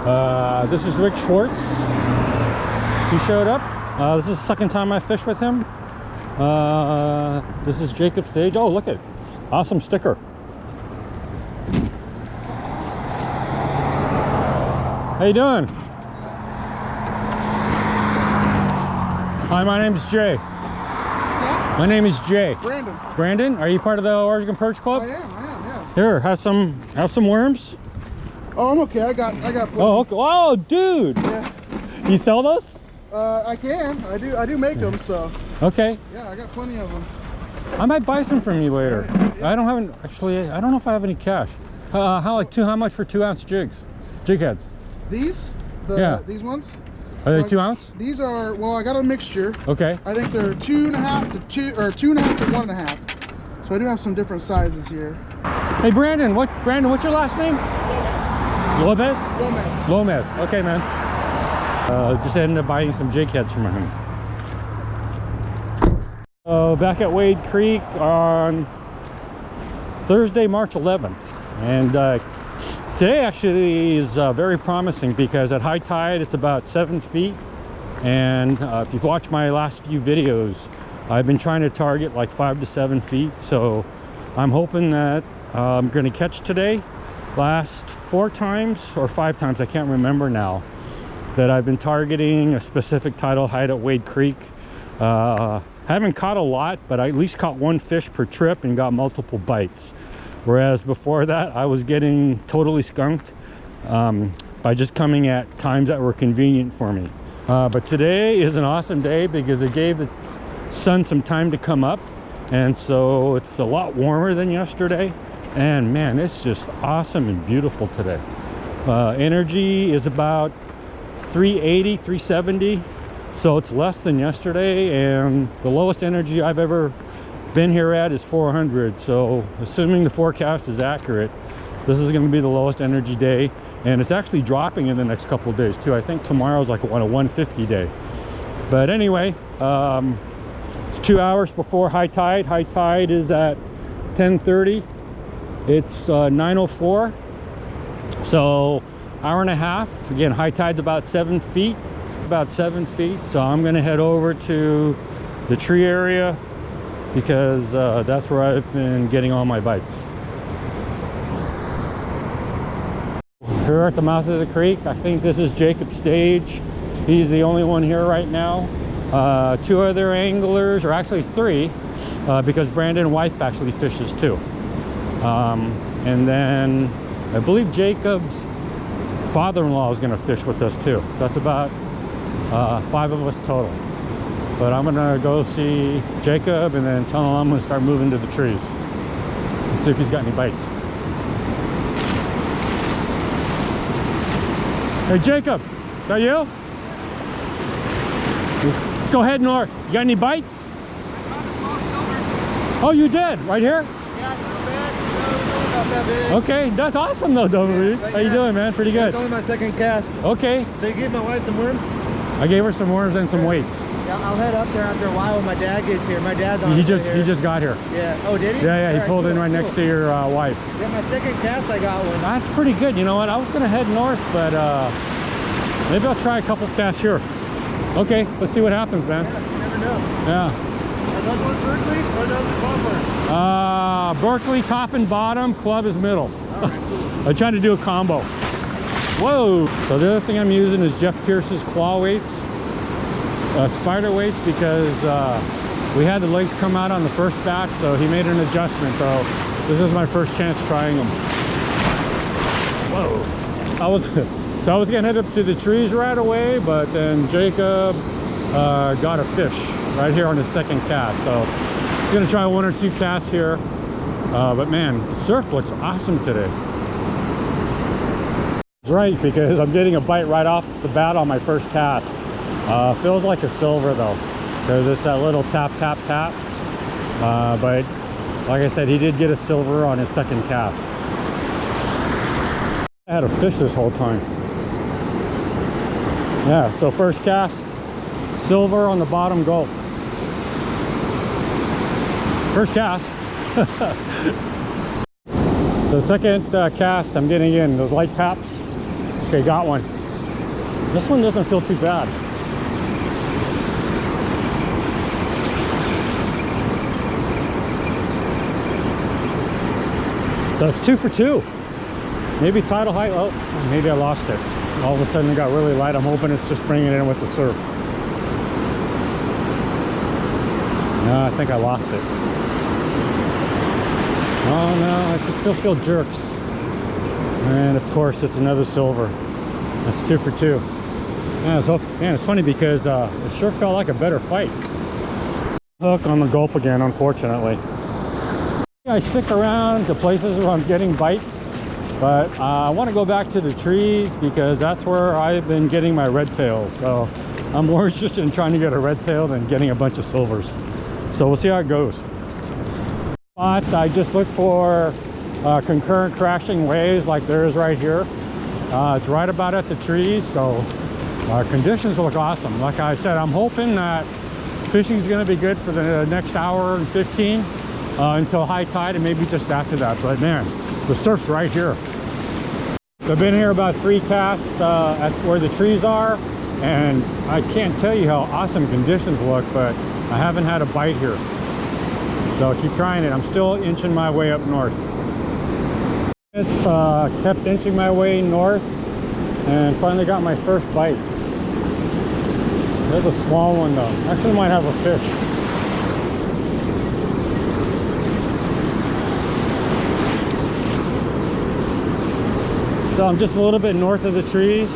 This is Rick Schwartz. He showed up. This is the second time I fished with him. This is Jacob Stage. Oh, look at it. Awesome sticker. How you doing? Hi, my name's Jay. What's that? My name is Jay. Brandon. Brandon, are you part of the Oregon Perch Club? I am, yeah. Here, have some worms. Oh, I'm okay. I got plenty. Oh, okay. Oh, dude. Yeah. You sell those? I can. I do make them, so. Okay. Yeah, I got plenty of them. I might buy some from you later. I don't have actually. I don't know if I have any cash. How much for 2-ounce jigs? Jig heads. These? These ones? Are they So 2 ounce? These are, well, I got a mixture. Okay. I think they're 2.5 to 2.5 to 1.5. So I do have some different sizes here. Hey Brandon, what's your last name? Lopez. Gomez. Lopez. Okay, man. Just ended up buying some jig heads from him. Back at Wade Creek on Thursday, March 11th, and today actually is very promising because at high tide it's about 7 feet, and if you've watched my last few videos, I've been trying to target like 5 to 7 feet, so I'm hoping that I'm going to catch today. Last 4 times or 5 times, I can't remember now, that I've been targeting a specific tidal height at Wade Creek. Haven't caught a lot, but I at least caught 1 fish per trip and got multiple bites. Whereas before that, I was getting totally skunked by just coming at times that were convenient for me. But today is an awesome day because it gave the sun some time to come up. And so it's a lot warmer than yesterday. And man, it's just awesome and beautiful today. Energy is about 380, 370. So it's less than yesterday, and the lowest energy I've ever been here at is 400. So assuming the forecast is accurate, this is going to be the lowest energy day, and it's actually dropping in the next couple of days too. I think tomorrow's like a 150 day. But anyway, it's 2 hours before high tide. High tide is at 10:30. It's 9:04. So hour and a half. Again, high tide's about 7 feet. So I'm going to head over to the tree area because that's where I've been getting all my bites. Here at the mouth of the creek, I think this is Jacob Stage. He's the only one here right now. 2 other anglers, or actually 3, because Brandon's wife actually fishes too. And then I believe Jacob's father-in-law is going to fish with us too. So that's about 5 of us total. But I'm gonna go see Jacob and then tell him I'm gonna start moving to the trees. Let's see if he's got any bites. Hey Jacob, is that you? Let's go head north. You got any bites? Oh, you did? Right here? Yeah, not bad. Okay, that's awesome though, Dover. How you doing, man? Pretty good. It's only my second cast. Okay. So you gave my wife some worms? I gave her some worms and some weights. Yeah, I'll head up there after a while when my dad gets here. My dad's on He his way here. just got here. Yeah. Oh, did he? Yeah, he Alright, pulled in cool, right next to your wife. Yeah, my second cast I got one. That's pretty good. You know what? I was gonna head north, but maybe I'll try a couple casts here. Okay, let's see what happens, man. Yeah, you never know. Yeah. Are those ones Berkeley or those are Crawford? Berkeley top and bottom, club is middle. Alright, cool. I'm trying to do a combo. Whoa! So the other thing I'm using is Jeff Pierce's claw weights, spider weights, because we had the legs come out on the first batch, so he made an adjustment. So this is my first chance trying them. Whoa! I was gonna head up to the trees right away, but then Jacob got a fish right here on his second cast. So I'm gonna try 1 or 2 casts here. But man, the surf looks awesome today. Right, because I'm getting a bite right off the bat on my first cast. Feels like a silver though, because it's that little tap tap tap. But like I said, he did get a silver on his second cast. I had a fish this whole time. Yeah, so first cast, silver on the bottom gulp. First cast. So second cast, I'm getting in those light taps. Okay, got one. This one doesn't feel too bad. So it's 2 for 2. Maybe tidal height. Oh, maybe I lost it. All of a sudden it got really light. I'm hoping it's just bringing it in with the surf. No, I think I lost it. Oh no, I can still feel jerks. And of course it's another silver. That's 2 for 2. Yeah, man, it's funny because it sure felt like a better fight. Hook on the gulp again, unfortunately. I stick around to places where I'm getting bites, but I want to go back to the trees because that's where I've been getting my red tails. So I'm more interested in trying to get a red tail than getting a bunch of silvers. So we'll see how it goes. Spots, I just look for concurrent crashing waves like there is right here. It's right about at the trees, so conditions look awesome. Like I said, I'm hoping that fishing is going to be good for the next hour and 15 until high tide, and maybe just after that. But man, the surf's right here. So I've been here about 3 casts at where the trees are, and I can't tell you how awesome conditions look, but I haven't had a bite here. So keep trying it. I'm still inching my way up north. It's kept inching my way north and finally got my first bite. There's a small one though. Actually might have a fish. So I'm just a little bit north of the trees.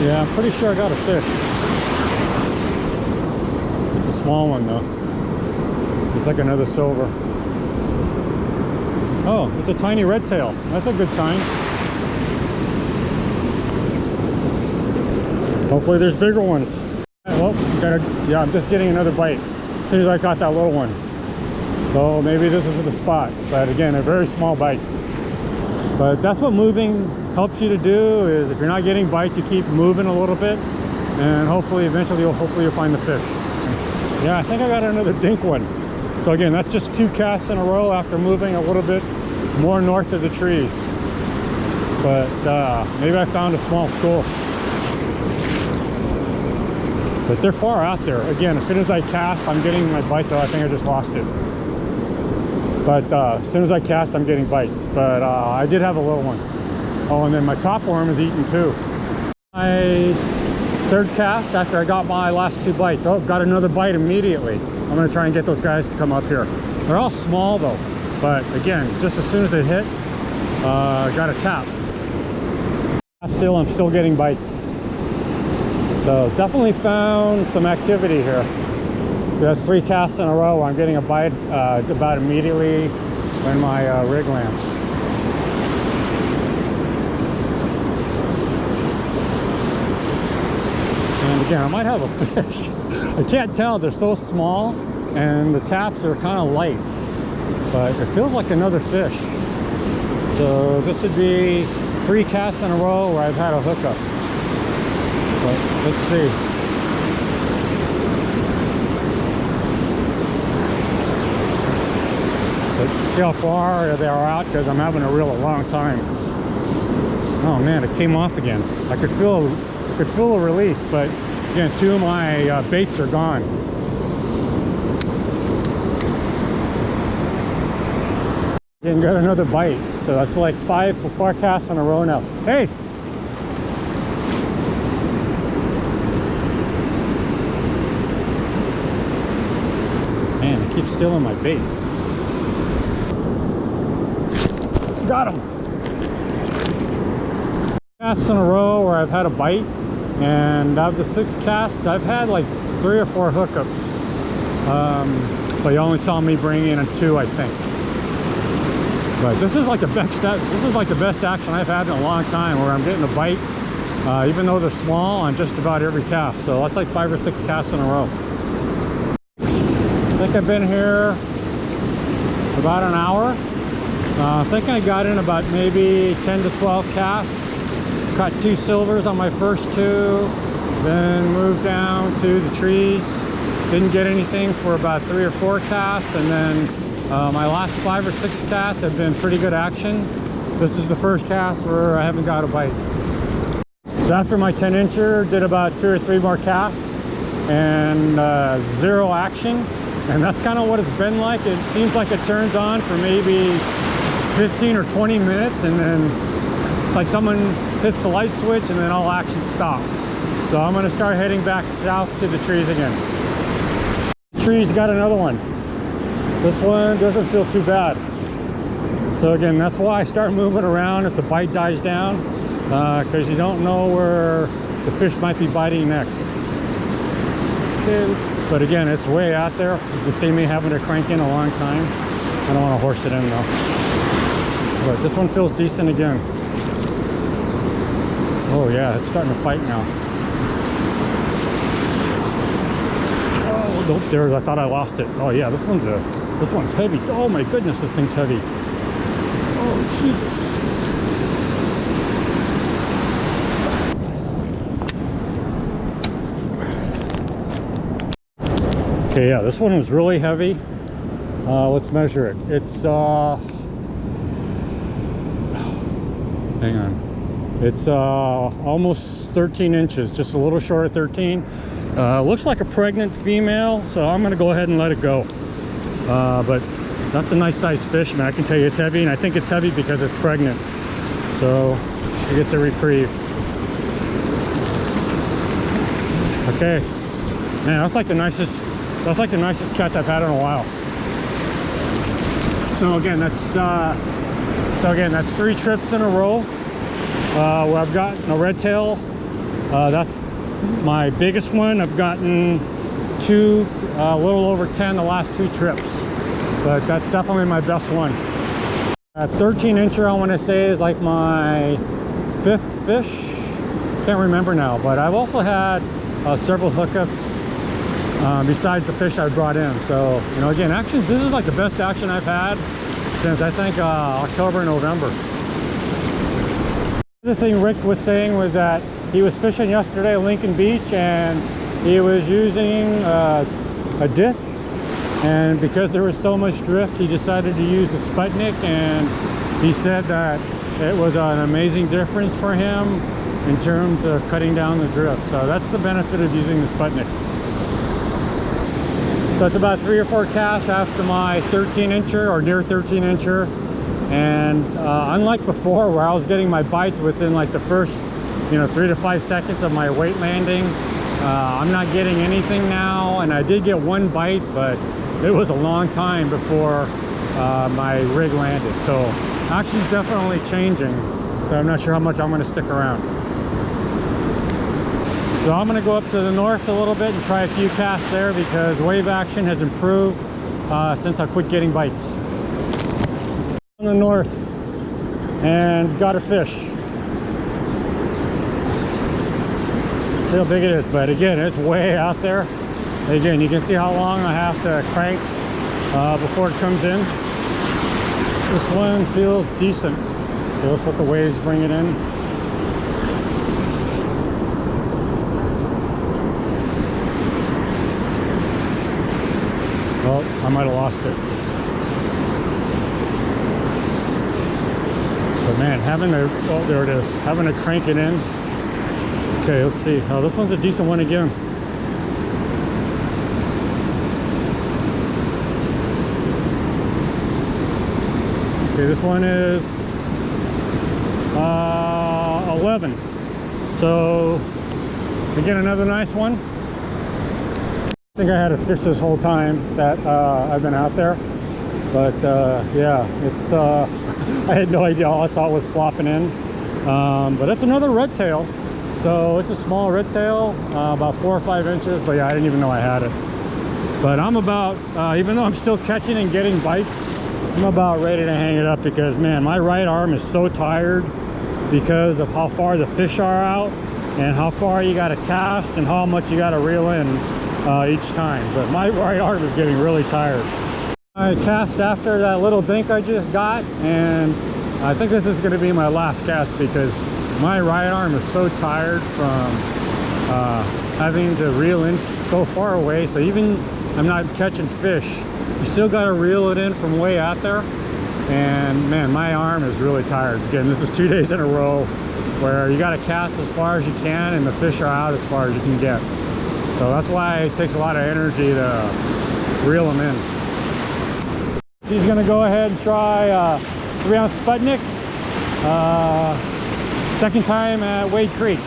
Yeah, I'm pretty sure I got a fish. It's a small one though. It's like another silver. Oh, it's a tiny red tail. That's a good sign. Hopefully there's bigger ones. Well, yeah, I'm just getting another bite as soon as I caught that little one. So maybe this is the spot. But again, they're very small bites. But that's what moving helps you to do, is if you're not getting bites, you keep moving a little bit, and hopefully eventually you'll find the fish. Yeah, I think I got another dink one. So again, that's just 2 casts in a row after moving a little bit more north of the trees. But maybe I found a small school. But they're far out there. Again, as soon as I cast, I'm getting my bites. I think I just lost it. But as soon as I cast, I'm getting bites. But I did have a little one. Oh, and then my top worm is eaten too. My 3rd cast after I got my last 2 bites. Oh, got another bite immediately. I'm gonna try and get those guys to come up here. They're all small though. But again, just as soon as they hit, got a tap. Still, I'm still getting bites. So definitely found some activity here. That's 3 casts in a row where I'm getting a bite about immediately when my rig lands. And again, I might have a fish. I can't tell, they're so small and the taps are kind of light, but it feels like another fish. So this would be 3 casts in a row where I've had a hookup. But let's see. Let's see how far they are out, because I'm having a long time. Oh man, it came off again. I could feel a release, but again, 2 of my baits are gone. Again, got another bite. So that's like 4 casts in a row now. Hey! Man, it keeps stealing my bait. Got him! Casts in a row where I've had a bite, and out of the 6 casts, I've had like 3 or 4 hookups. But you only saw me bring in 2, I think. But this is like the best action I've had in a long time, where I'm getting a bite, even though they're small, on just about every cast. So that's like 5 or 6 casts in a row. I think I've been here about an hour. I think I got in about maybe 10 to 12 casts. Caught 2 silvers on my first 2, then moved down to the trees. Didn't get anything for about 3 or 4 casts, and then my last 5 or 6 casts have been pretty good action. this is the first cast where I haven't got a bite. So after my 10-incher, did about 2 or 3 more casts and zero action. And that's kind of what it's been like. It seems like it turns on for maybe 15 or 20 minutes, and then it's like someone hits the light switch and then all action stops. So I'm gonna start heading back south to the trees again. Trees got another one. This one doesn't feel too bad. So again, that's why I start moving around if the bite dies down, because you don't know where the fish might be biting next. But again, it's way out there. You can see me having to crank in a long time. I don't want to horse it in though. But this one feels decent again. Oh yeah, it's starting to fight now. Oh, nope, there, I thought I lost it. Oh yeah, this one's heavy. Oh my goodness, this thing's heavy. Oh Jesus. Okay, yeah, this one was really heavy. Let's measure it. It's hang on. It's almost 13 inches, just a little short of 13. Looks like a pregnant female, so I'm gonna go ahead and let it go. But that's a nice sized fish, man. I can tell you it's heavy, and I think it's heavy because it's pregnant. So she gets a reprieve. Okay, man, that's like the nicest catch I've had in a while. So again, that's 3 trips in a row where I've gotten a red tail. That's my biggest one. I've gotten 2, a little over 10 the last 2 trips, but that's definitely my best one. 13-incher, I want to say, is like my 5th fish. Can't remember now, but I've also had several hookups besides the fish I brought in. So, you know, again, action, this is like the best action I've had since I think October, November. The thing Rick was saying was that he was fishing yesterday at Lincoln Beach, and he was using a disc, and because there was so much drift, he decided to use a Sputnik, and he said that it was an amazing difference for him in terms of cutting down the drift. So that's the benefit of using the Sputnik. So it's about 3 or 4 casts after my 13-incher or near 13-incher, and unlike before where I was getting my bites within like the first 3 to 5 seconds of my weight landing, I'm not getting anything now. And I did get 1 bite, but it was a long time before my rig landed. So action's definitely changing, so I'm not sure how much I'm going to stick around. So I'm going to go up to the north a little bit and try a few casts there, because wave action has improved since I quit getting bites. On the north, and got a fish. See how big it is, but again, it's way out there. Again, you can see how long I have to crank before it comes in. This one feels decent. Okay, let's let the waves bring it in. Oh, I might have lost it. But man, having to, oh, there it is, having to crank it in. Okay, let's see. Oh, this one's a decent one again. Okay, this one is 11. So, again, another nice one. I think I had a fish this whole time that I've been out there, but yeah, it's I had no idea. All I saw was flopping in, but it's another red tail. So it's a small red tail, about 4 or 5 inches, but yeah, I didn't even know I had it. But I'm about, even though I'm still catching and getting bites, I'm about ready to hang it up, because man, my right arm is so tired because of how far the fish are out and how far you got to cast and how much you got to reel in each time. But my right arm is getting really tired. I cast after that little dink I just got, and I think this is going to be my last cast, because my right arm is so tired from having to reel in so far away. So even I'm not catching fish, you still got to reel it in from way out there. and man, my arm is really tired. Again, this is 2 days in a row where you got to cast as far as you can and the fish are out as far as you can get. So that's why it takes a lot of energy to reel them in. So he's gonna go ahead and try 3-ounce Sputnik. Second time at Wade Creek.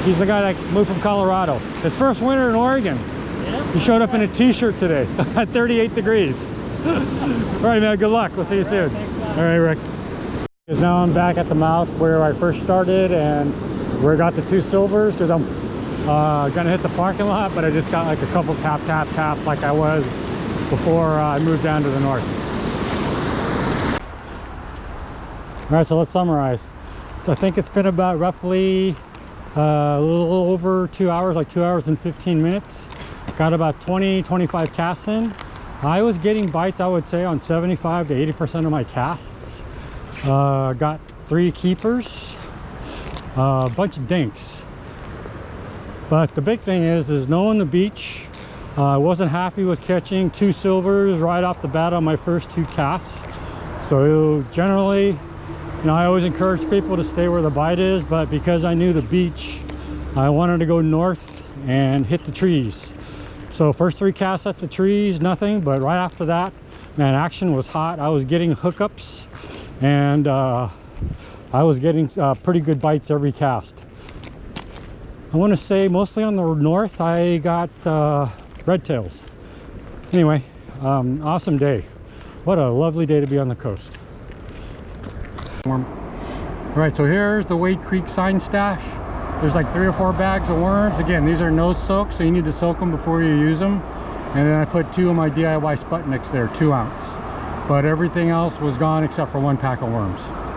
He's the guy that moved from Colorado. His first winter in Oregon. Yeah. He showed up in a t-shirt today at 38 degrees. All right, man, good luck. We'll see you soon. Thanks, man. All right, Rick. Because now I'm back at the mouth where I first started and where I got the 2 silvers, because I'm gonna hit the parking lot, but I just got like a couple tap like I was before I moved down to the north. All right, so let's summarize. So I think it's been about roughly a little over 2 hours, like 2 hours and 15 minutes. Got about 20-25 casts in. I was getting bites, I would say, on 75 to 80% of my casts. Got 3 keepers, a bunch of dinks. But the big thing is knowing the beach. I wasn't happy with catching 2 silvers right off the bat on my first 2 casts. So generally, you know, I always encourage people to stay where the bite is, but because I knew the beach, I wanted to go north and hit the trees. So first 3 casts at the trees, nothing, but right after that, man, action was hot. I was getting hookups and I was getting pretty good bites every cast. I want to say mostly on the north, I got red tails. Anyway, awesome day. What a lovely day to be on the coast. All right, so here's the Wade Creek sign stash. There's like 3 or 4 bags of worms. Again, these are nose soaked, so you need to soak them before you use them. And then I put 2 of my DIY Sputniks there, 2 ounce. But everything else was gone except for 1 pack of worms.